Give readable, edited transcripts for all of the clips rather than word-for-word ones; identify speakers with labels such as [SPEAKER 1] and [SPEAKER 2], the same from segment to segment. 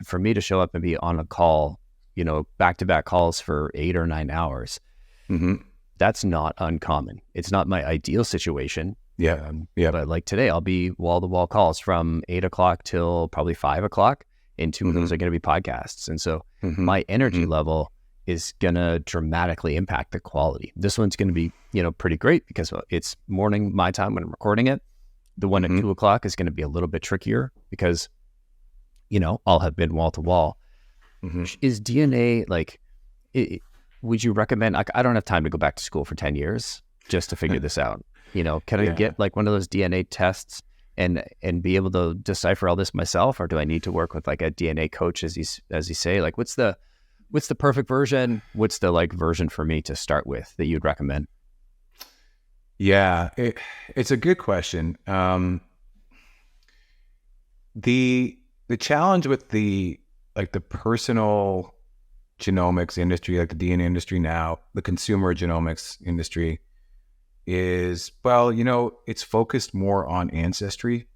[SPEAKER 1] for me to show up and be on a call, back-to-back calls for 8 or 9 hours, that's not uncommon. It's not my ideal situation.
[SPEAKER 2] Yeah.
[SPEAKER 1] But like today, I'll be wall-to-wall calls from 8 o'clock till probably 5 o'clock, and two of those are going to be podcasts. And so my energy level is going to dramatically impact the quality. This one's going to be, pretty great because it's morning my time when I'm recording it. The one at 2 o'clock is going to be a little bit trickier because, I'll have been wall to wall. Is DNA would you recommend, I don't have time to go back to school for 10 years just to figure this out. Can I get like one of those DNA tests and be able to decipher all this myself? Or do I need to work with like a DNA coach as you say, like what's the perfect version? What's the version for me to start with that you'd recommend?
[SPEAKER 2] Yeah, it's a good question. The challenge with the personal genomics industry, like the DNA industry now, the consumer genomics industry is, it's focused more on ancestry.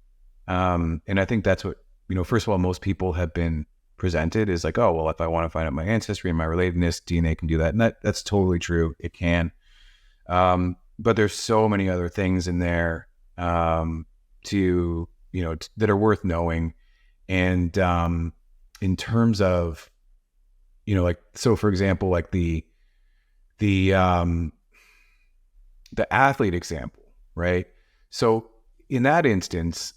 [SPEAKER 2] And I think that's what, first of all, most people have been presented is like, oh, well, if I want to find out my ancestry and my relatedness, DNA can do that. And that's totally true. It can. But there's so many other things in there that are worth knowing. And in terms of, so for example, like the athlete example, right? So in that instance,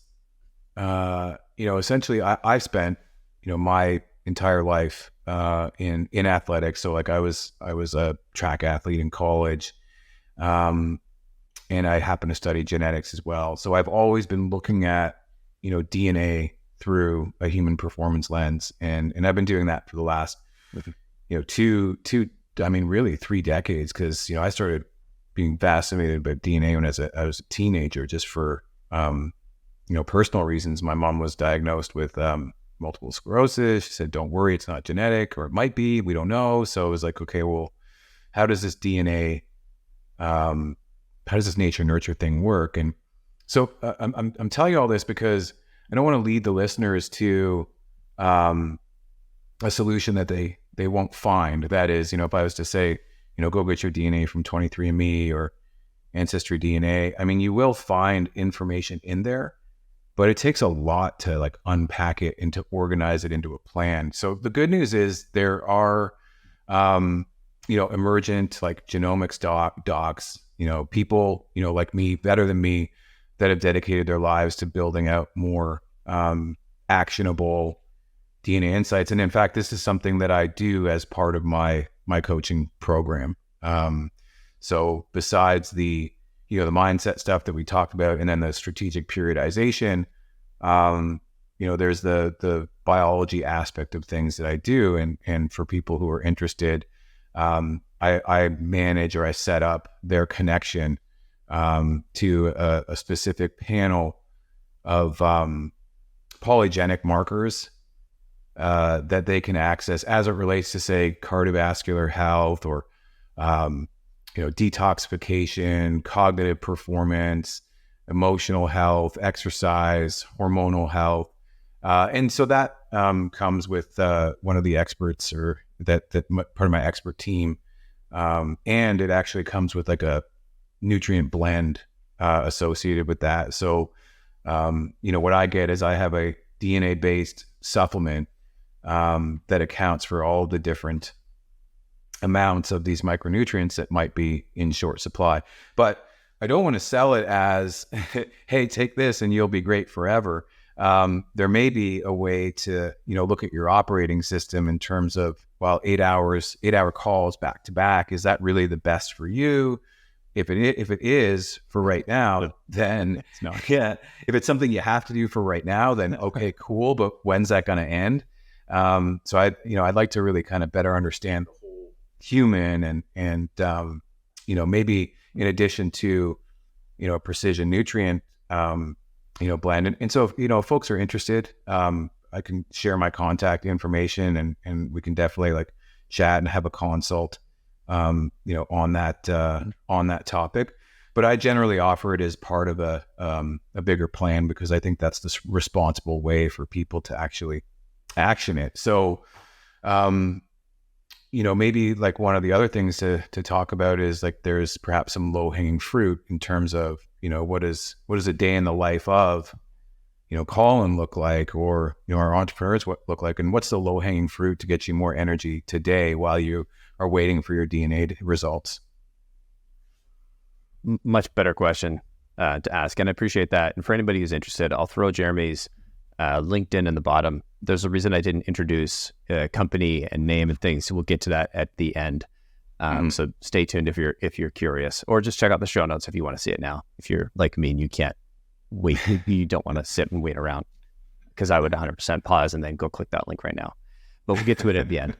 [SPEAKER 2] essentially I spent, my entire life in athletics. So like I was a track athlete in college. And I happen to study genetics as well. So I've always been looking at, DNA through a human performance lens. And I've been doing that for the last, really 3 decades. Cause, I started being fascinated by DNA when I was a teenager, just for, personal reasons. My mom was diagnosed with, multiple sclerosis. She said, don't worry, it's not genetic, or it might be, we don't know. So it was like, okay, well, how does this DNA, how does this nature nurture thing work? And so I'm telling you all this because I don't want to lead the listeners to a solution that they won't find. That is, if I was to say, go get your DNA from 23andMe or Ancestry DNA, you will find information in there, but it takes a lot to unpack it and to organize it into a plan. So the good news is there are, emergent genomics docs, people, like me, better than me, that have dedicated their lives to building out more actionable DNA insights. And in fact, this is something that I do as part of my coaching program. So besides the mindset stuff that we talked about, and then the strategic periodization, there's the biology aspect of things that I do. And for people who are interested, I manage, or I set up their connection to a specific panel of polygenic markers that they can access as it relates to, say, cardiovascular health, or detoxification, cognitive performance, emotional health, exercise, hormonal health. And so that comes with one of the experts, or that part of my expert team. And it actually comes with a nutrient blend associated with that. So, what I get is I have a DNA-based supplement that accounts for all the different amounts of these micronutrients that might be in short supply. But I don't want to sell it as, hey, take this and you'll be great forever. There may be a way to, look at your operating system in terms of, well, 8-hour calls back to back. Is that really the best for you? If it is for right now, then
[SPEAKER 1] It's not.
[SPEAKER 2] yeah. If it's something you have to do for right now, then okay, cool. But when's that going to end? So I'd like to really kind of better understand the whole human, and maybe in addition to, precision nutrient, blend. And so, if folks are interested, I can share my contact information, and we can definitely chat and have a consult, on that topic. But I generally offer it as part of a bigger plan, because I think that's the responsible way for people to actually action it. So, maybe like one of the other things to talk about is like there's perhaps some low hanging fruit in terms of, what is a day in the life of, Colin look like, or, our entrepreneurs look like, and what's the low hanging fruit to get you more energy today while you are waiting for your DNA results?
[SPEAKER 1] Much better question to ask. And I appreciate that. And for anybody who's interested, I'll throw Jeremy's LinkedIn in the bottom. There's a reason I didn't introduce company and name and things. So we'll get to that at the end. So stay tuned if you're curious, or just check out the show notes if you want to see it now. If you're like me and you can't wait, you don't want to sit and wait around, because I would 100% pause and then go click that link right now. But we'll get to it at the end.